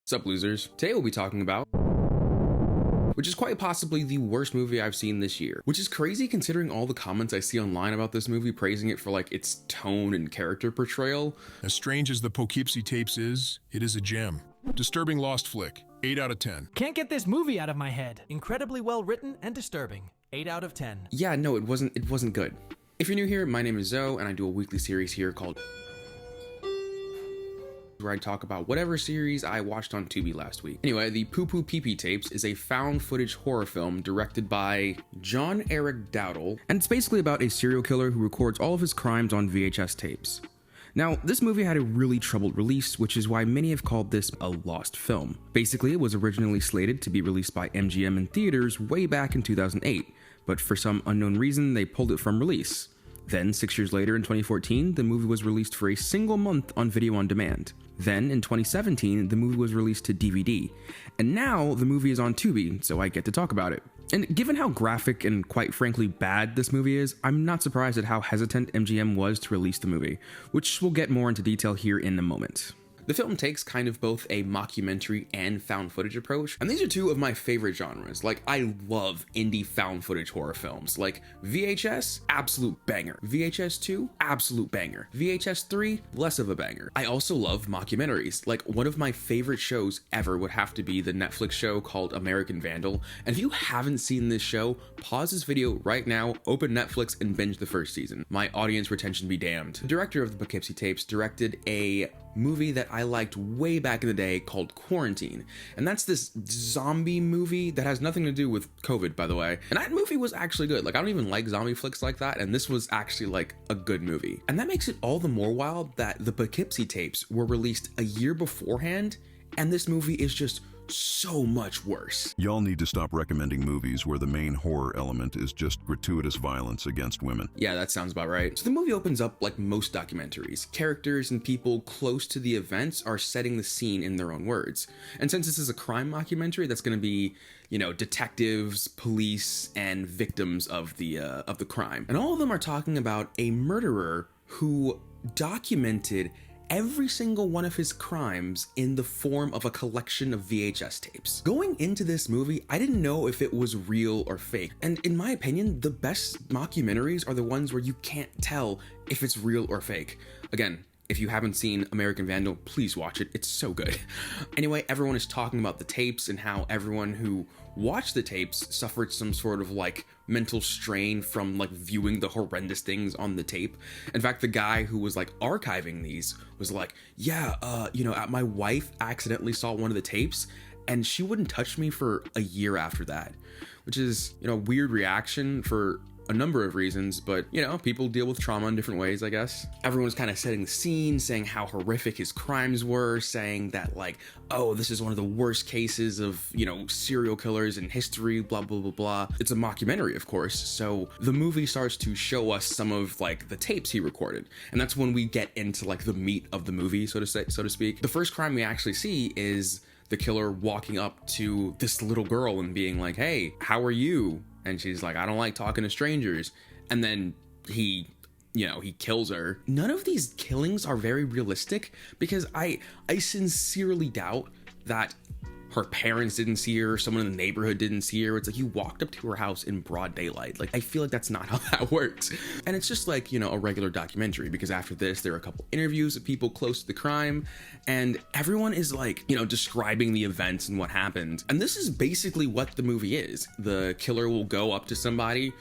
Sup losers, today we'll be talking about which is quite possibly the worst movie I've seen this year, which is crazy considering all the comments I see online about this movie praising it for like its tone and character portrayal. As strange as the Poughkeepsie Tapes is, it is a gem. Disturbing lost flick, 8 out of 10. Can't get this movie out of my head. Incredibly well written and disturbing, 8 out of 10. Yeah, no, it wasn't good. If you're new here, my name is Zoe and I do a weekly series here called where I talk about whatever series I watched on Tubi last week. Anyway, the Poughkeepsie Tapes is a found footage horror film directed by John Eric Dowdle, and it's basically about a serial killer who records all of his crimes on VHS tapes. Now, this movie had a really troubled release, which is why many have called this a lost film. Basically, it was originally slated to be released by MGM in theaters way back in 2008, but for some unknown reason, they pulled it from release. Then, 6 years later in 2014, the movie was released for a single month on video on demand. Then, in 2017, the movie was released to DVD. And now, the movie is on Tubi, so I get to talk about it. And given how graphic and quite frankly bad this movie is, I'm not surprised at how hesitant MGM was to release the movie, which we'll get more into detail here in a moment. The film takes kind of both a mockumentary and found footage approach, and these are two of my favorite genres. Like, I love indie found footage horror films. Like, VHS, absolute banger. VHS 2, absolute banger. VHS 3, less of a banger. I also love mockumentaries. Like, one of my favorite shows ever would have to be the Netflix show called American Vandal, and if you haven't seen this show, pause this video right now, open Netflix, and binge the first season. My audience retention be damned. The director of the Poughkeepsie Tapes directed a movie that I liked way back in the day called Quarantine, and that's this zombie movie that has nothing to do with COVID, by the way, and that movie was actually good. Like, I don't even like zombie flicks like that, and this was actually like a good movie. And that makes it all the more wild that the Poughkeepsie Tapes were released a year beforehand, and this movie is just so much worse. Y'all need to stop recommending movies where the main horror element is just gratuitous violence against women. Yeah, that sounds about right. So the movie opens up like most documentaries. Characters and people close to the events are setting the scene in their own words. And since this is a crime mockumentary, that's going to be, you know, detectives, police, and victims of the crime. And all of them are talking about a murderer who documented every single one of his crimes in the form of a collection of VHS tapes. Going into this movie, I didn't know if it was real or fake. And in my opinion, the best mockumentaries are the ones where you can't tell if it's real or fake. Again, if you haven't seen American Vandal, please watch it. It's so good. Anyway, everyone is talking about the tapes and how everyone who watched the tapes suffered some sort of like mental strain from like viewing the horrendous things on the tape. In fact, the guy who was like archiving these was like, yeah, my wife accidentally saw one of the tapes and she wouldn't touch me for a year after that, which is, a weird reaction for a number of reasons, but people deal with trauma in different ways, I guess. Everyone's kind of setting the scene, saying how horrific his crimes were, saying that like, oh, this is one of the worst cases of, serial killers in history, blah, blah, blah, blah. It's a mockumentary, of course, so the movie starts to show us some of like the tapes he recorded, and that's when we get into like the meat of the movie, so to speak. The first crime we actually see is the killer walking up to this little girl and being like, hey, how are you? And she's like, I don't like talking to strangers. And then he kills her. None of these killings are very realistic because I sincerely doubt that her parents didn't see her, someone in the neighborhood didn't see her. It's like you walked up to her house in broad daylight. Like, I feel like that's not how that works. And it's just like, a regular documentary, because after this, there are a couple interviews of people close to the crime, and everyone is like, describing the events and what happened. And this is basically what the movie is. The killer will go up to somebody,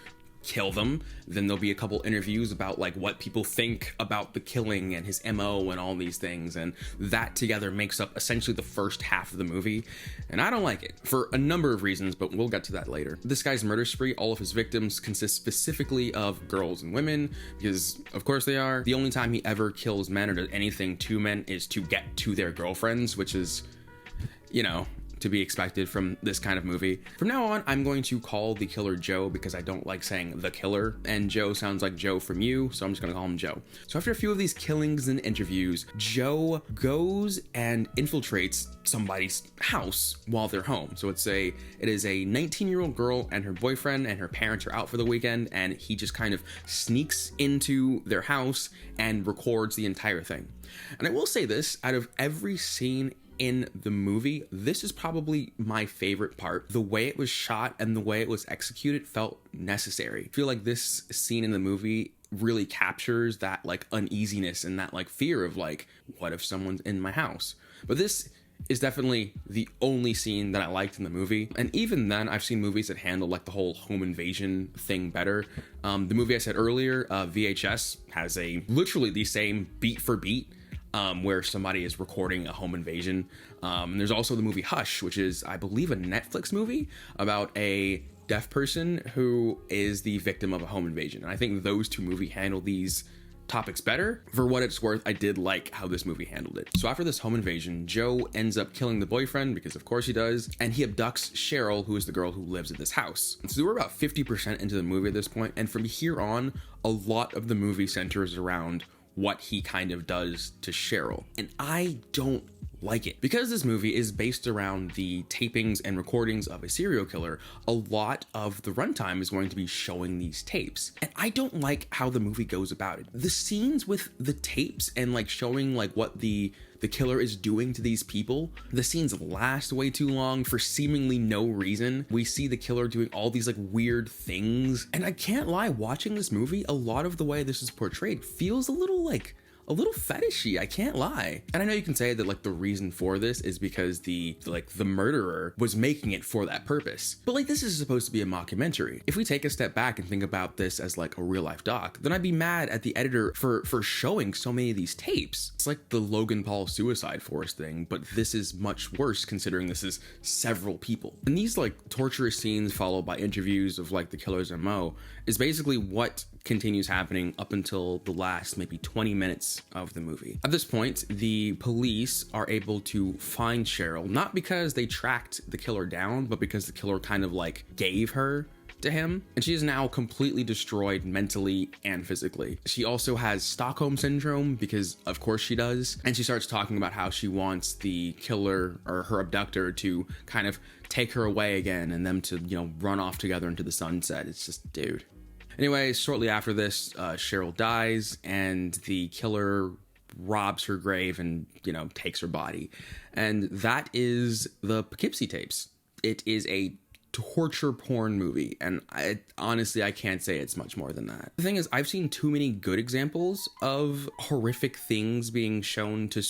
kill them, then there'll be a couple interviews about like what people think about the killing and his MO and all these things, and that together makes up essentially the first half of the movie, and I don't like it for a number of reasons, but we'll get to that later. This guy's murder spree, all of his victims consist specifically of girls and women, because of course they are. The only time he ever kills men or does anything to men is to get to their girlfriends, which is, to be expected from this kind of movie. From now on, I'm going to call the killer Joe because I don't like saying the killer, and Joe sounds like Joe from You, so I'm just gonna call him Joe. So after a few of these killings and interviews, Joe goes and infiltrates somebody's house while they're home. So it is a 19-year-old girl and her boyfriend, and her parents are out for the weekend, and he just kind of sneaks into their house and records the entire thing. And I will say this, out of every scene in the movie, this is probably my favorite part. The way it was shot and the way it was executed felt necessary. I feel like this scene in the movie really captures that like uneasiness and that like fear of like, what if someone's in my house? But this is definitely the only scene that I liked in the movie. And even then, I've seen movies that handle like the whole home invasion thing better. The movie I said earlier, VHS, has literally the same beat for beat where somebody is recording a home invasion. And there's also the movie Hush, which is, I believe, a Netflix movie about a deaf person who is the victim of a home invasion. And I think those two movies handle these topics better. For what it's worth, I did like how this movie handled it. So after this home invasion, Joe ends up killing the boyfriend, because of course he does, and he abducts Cheryl, who is the girl who lives at this house. And so we're about 50% into the movie at this point, and from here on, a lot of the movie centers around what he kind of does to Cheryl. And I don't like it. Because this movie is based around the tapings and recordings of a serial killer, a lot of the runtime is going to be showing these tapes. And I don't like how the movie goes about it. The scenes with the tapes and like showing like what the killer is doing to these people, the scenes last way too long for seemingly no reason. We see the killer doing all these like weird things. And I can't lie, watching this movie, a lot of the way this is portrayed feels a little fetishy, I can't lie. And I know you can say that like the reason for this is because the murderer was making it for that purpose. But like, this is supposed to be a mockumentary. If we take a step back and think about this as like a real life doc, then I'd be mad at the editor for showing so many of these tapes. It's like the Logan Paul suicide forest thing, but this is much worse considering this is several people. And these like torturous scenes followed by interviews of like the killer's MO is basically what continues happening up until the last maybe 20 minutes of the movie. At this point, the police are able to find Cheryl, not because they tracked the killer down, but because the killer kind of like gave her to him, and she is now completely destroyed mentally and physically. She also has Stockholm syndrome, because of course she does, and she starts talking about how she wants the killer or her abductor to kind of take her away again and them to, you know, run off together into the sunset. It's just, dude. Anyway, shortly after this, Cheryl dies, and the killer robs her grave and, you know, takes her body. And that is the Poughkeepsie Tapes. It is a torture porn movie, and honestly, I can't say it's much more than that. The thing is, I've seen too many good examples of horrific things being shown to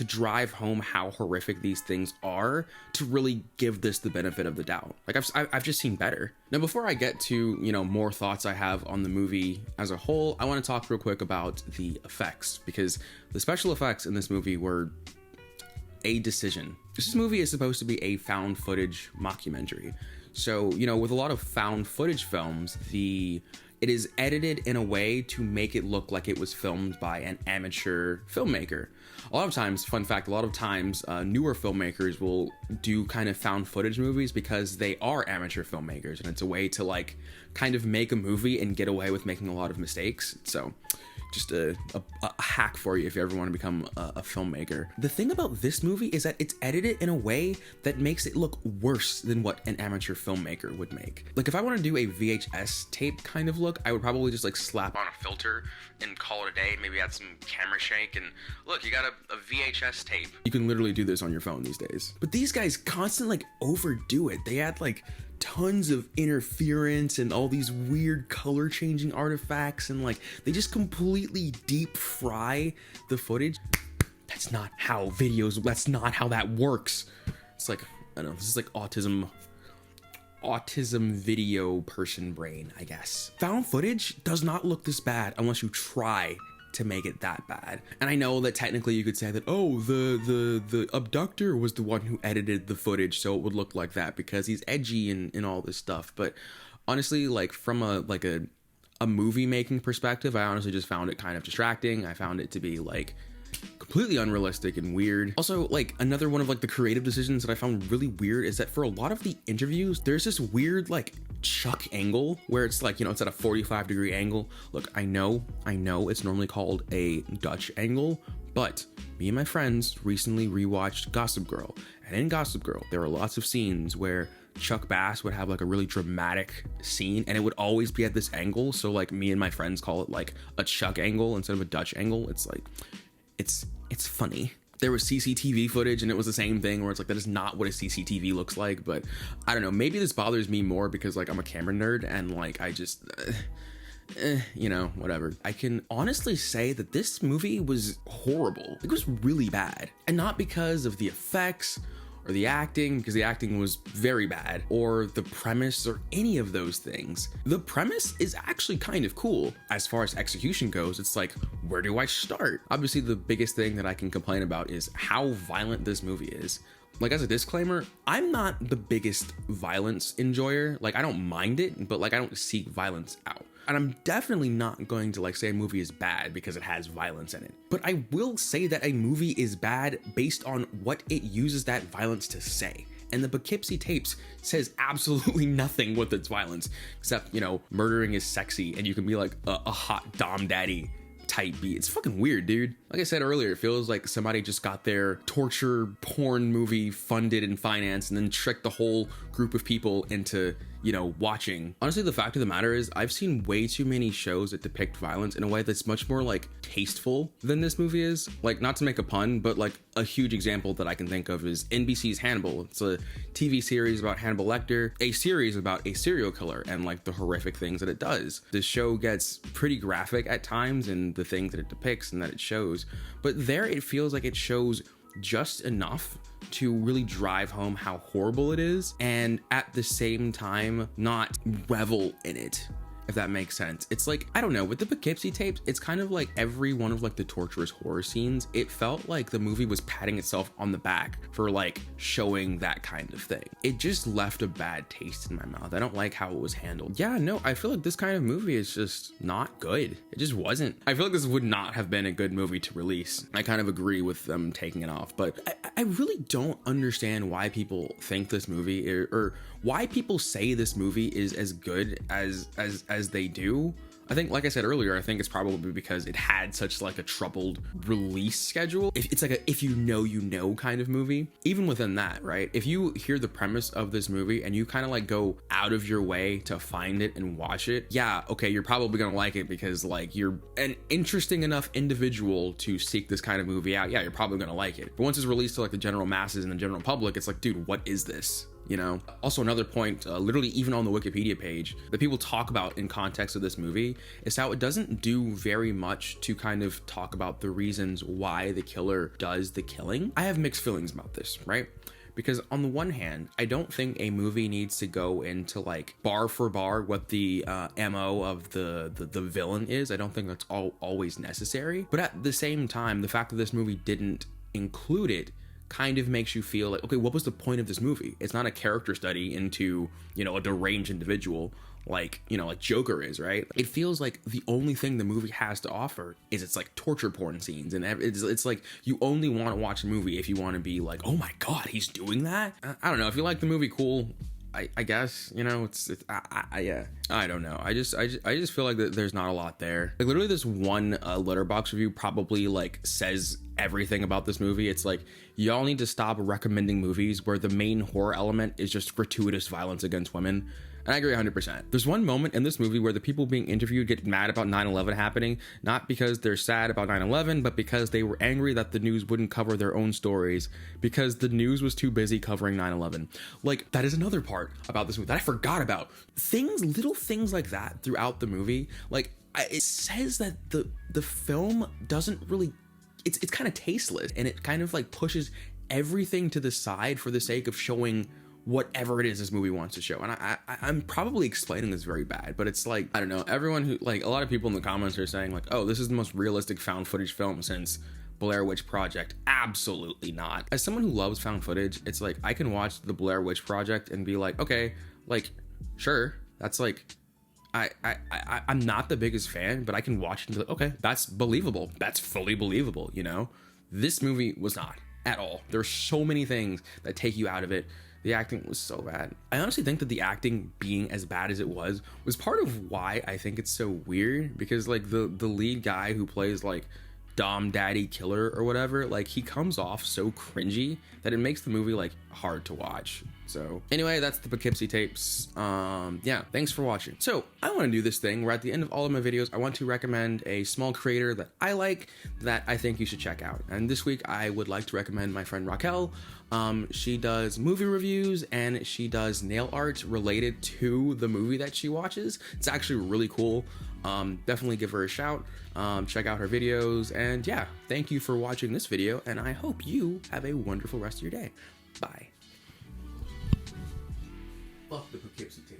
drive home how horrific these things are, to really give this the benefit of the doubt. Like I've just seen better. Now, before I get to, you know, more thoughts I have on the movie as a whole, I want to talk real quick about the effects, because the special effects in this movie were a decision. This movie is supposed to be a found footage mockumentary. So, you know, with a lot of found footage films, it is edited in a way to make it look like it was filmed by an amateur filmmaker. A lot of times, fun fact, newer filmmakers will do kind of found footage movies because they are amateur filmmakers, and it's a way to like kind of make a movie and get away with making a lot of mistakes. So just a hack for you if you ever want to become a filmmaker. The thing about this movie is that it's edited in a way that makes it look worse than what an amateur filmmaker would make. Like if I want to do a VHS tape kind of look, I would probably just like slap on a filter and call it a day, maybe add some camera shake, and look, you got a VHS tape. You can literally do this on your phone these days. But these guys constantly like overdo it. They add like tons of interference and all these weird color changing artifacts, and like they just completely deep fry the footage. That's not how that works. It's like, I don't know, this is like autism video person brain, I guess. Found footage does not look this bad unless you try to make it that bad. And I know that technically you could say that, oh, the abductor was the one who edited the footage so it would look like that because he's edgy and all this stuff. But honestly, like from a movie making perspective, I honestly just found it kind of distracting. I found it to be like completely unrealistic and weird. Also, like another one of like the creative decisions that I found really weird is that for a lot of the interviews, there's this weird like chuck angle where it's like, you know, it's at a 45-degree angle. Look, I know it's normally called a Dutch angle, but me and my friends recently rewatched Gossip Girl, and in Gossip Girl there are lots of scenes where Chuck Bass would have like a really dramatic scene and it would always be at this angle. So like me and my friends call it like a Chuck angle instead of a Dutch angle. It's like, it's funny. there was CCTV footage and it was the same thing where it's like, that is not what a CCTV looks like. But I don't know, maybe this bothers me more because like I'm a camera nerd and like I just you know, whatever. I can honestly say that this movie was horrible. It was really bad, and not because of the effects or the acting, because the acting was very bad, or the premise or any of those things. The premise is actually kind of cool. As far as execution goes, it's like, where do I start? Obviously, the biggest thing that I can complain about is how violent this movie is. Like, as a disclaimer, I'm not the biggest violence enjoyer. Like, I don't mind it, but like I don't seek violence out. And I'm definitely not going to like say a movie is bad because it has violence in it. But I will say that a movie is bad based on what it uses that violence to say. And the Poughkeepsie Tapes says absolutely nothing with its violence, except, you know, murdering is sexy and you can be like a hot dom daddy type beat. It's fucking weird, dude. Like I said earlier, it feels like somebody just got their torture porn movie funded and financed and then tricked the whole group of people into, you know, watching. Honestly, the fact of the matter is I've seen way too many shows that depict violence in a way that's much more like tasteful than this movie is. Like, not to make a pun, but like a huge example that I can think of is NBC's Hannibal. It's a TV series about Hannibal Lecter, a series about a serial killer and like the horrific things that it does. The show gets pretty graphic at times in the things that it depicts and that it shows, but there it feels like it shows just enough to really drive home how horrible it is, and at the same time not revel in it, if that makes sense. It's like, I don't know, with the Poughkeepsie Tapes, it's kind of like every one of like the torturous horror scenes, it felt like the movie was patting itself on the back for like showing that kind of thing. It just left a bad taste in my mouth. I don't like how it was handled. Yeah, no, I feel like this kind of movie is just not good. It just wasn't. I feel like this would not have been a good movie to release. I kind of agree with them taking it off, but I really don't understand why people think this movie or why people say this movie is as good as they do. I think, like I said earlier, I think it's probably because it had such like a troubled release schedule. It's like a if you know kind of movie. Even within that, right? If you hear the premise of this movie and you kind of like go out of your way to find it and watch it, yeah, okay, you're probably gonna like it because like you're an interesting enough individual to seek this kind of movie out. Yeah, you're probably gonna like it. But once it's released to like the general masses and the general public, it's like, dude, what is this? You know? Also, another point, literally even on the Wikipedia page that people talk about in context of this movie is how it doesn't do very much to kind of talk about the reasons why the killer does the killing. I have mixed feelings about this, right? Because on the one hand, I don't think a movie needs to go into like bar for bar what the MO of the villain is. I don't think that's always necessary. But at the same time, the fact that this movie didn't include it kind of makes you feel like, okay, what was the point of this movie? It's not a character study into, you know, a deranged individual like, you know, like Joker is, right? It feels like the only thing the movie has to offer is it's like torture porn scenes, and it's like you only want to watch a movie if you want to be like, oh my god, he's doing that. I don't know, if you like the movie, cool. I guess, you know, yeah, I don't know. I just feel like that there's not a lot there. Like literally this one Letterboxd review probably like says everything about this movie. It's like, y'all need to stop recommending movies where the main horror element is just gratuitous violence against women. And I agree 100%. There's one moment in this movie where the people being interviewed get mad about 9/11 happening, not because they're sad about 9/11, but because they were angry that the news wouldn't cover their own stories because the news was too busy covering 9/11. Like, that is another part about this movie that I forgot about. Little things like that throughout the movie. Like, it says that the film doesn't really, it's kind of tasteless, and it kind of like pushes everything to the side for the sake of showing whatever it is this movie wants to show. And I'm probably explaining this very bad, but it's like, I don't know, everyone who, like, a lot of people in the comments are saying like, oh, this is the most realistic found footage film since Blair Witch Project. Absolutely not. As someone who loves found footage, it's like I can watch the Blair Witch Project and be like, okay, like, sure, that's like, I'm not the biggest fan, but I can watch it and be like, okay, that's believable, that's fully believable, you know? This movie was not at all. There's so many things that take you out of it. The acting was so bad. I honestly think that the acting being as bad as it was part of why I think it's so weird, because like the lead guy who plays like dom daddy killer or whatever. Like, he comes off so cringy that it makes the movie like hard to watch. So anyway, that's the Poughkeepsie Tapes. Yeah, thanks for watching. So I want to do this thing where at the end of all of my videos, I want to recommend a small creator that I like that I think you should check out. And this week I would like to recommend my friend Raquel. She does movie reviews and she does nail art related to the movie that she watches. It's actually really cool. Definitely give her a shout. Check out her videos, and yeah, thank you for watching this video, and I hope you have a wonderful rest of your day. Bye. Fuck the Poughkeepsie Tapes.